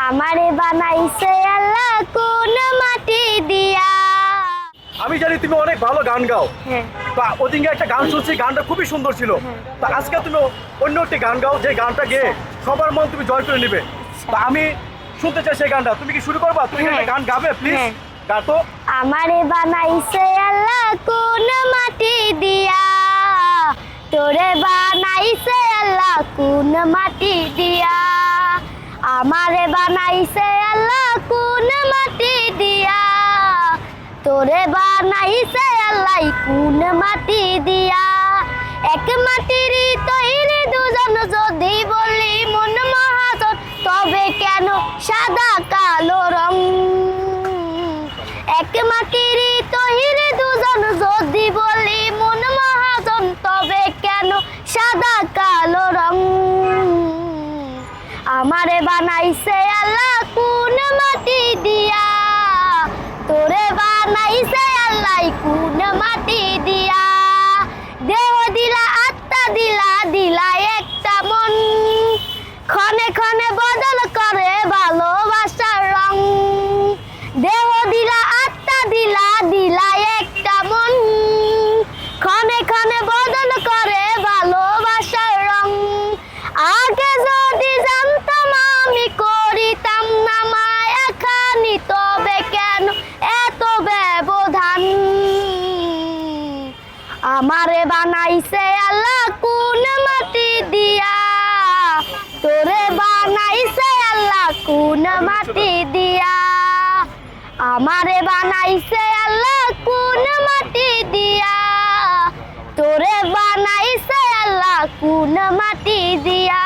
আমারে বানাইছে আল্লাহ কোন মাটি দিয়া। আমি জানি তুমি অনেক ভালো গান গাও। হ্যাঁ তো ওদিনকে একটা গান শুনছি, গানটা খুবই সুন্দর ছিল। তো আজকে তুমি অন্য একটি গান গাও, যে গানটা গেয়ে সবার মন তুমি জয় করে নিবে। তো আমি শুনতে চাই সেই গানটা। তুমি কি শুরু করবা? তুমি একটা গান গাবে প্লিজ? হ্যাঁ। গা তো। আমারে বানাইছে আল্লাহ কোন মাটি দিয়া, তোরে বানাইছে আল্লাহ কোন মাটি দিয়া। আমারে বানাইছে আল্লাহ কোন মাটি দিয়া, তোরে বানাইছে আল্লাহ কোন মাটি দিয়া। এক মাটির তৈরি দুজন, যদি বলি মন মহাজন, তবে কেন সাদা কালো রং। এক মাটির তৈরি দুজন, যদি বলি মন মহাজন, তবে কেন সাদা কালো রং। আমারে বানাইছে আল্লাহ কোন মাটি দিয়া, তোরে বানাইছে আল্লাহ কোন মাটি দিয়া। দেহ দিলা আত্মা দিলা, দিলা একটা মন, ক্ষণে ক্ষণে বদল করে ভালোবাসার রং। দেহ দিলা আত্মা দিলা, দিলা একটা মন, ক্ষণে ক্ষণে বদল করে ভালোবাসার রং। আগে যদি জানতাম আমি করিতাম না মায়া খানি, তবে কেন এত ব্যবধান। আমারে বানাইছে আল্লাহ কোন মাটি দিয়া, তোরে বানাইছে আল্লাহ কোন মাটি দিয়া। আমারে বানাইছে আল্লাহ কোন মাটি দিয়া, তোরে বানাইছে আল্লাহ কোন মাটি দিয়া।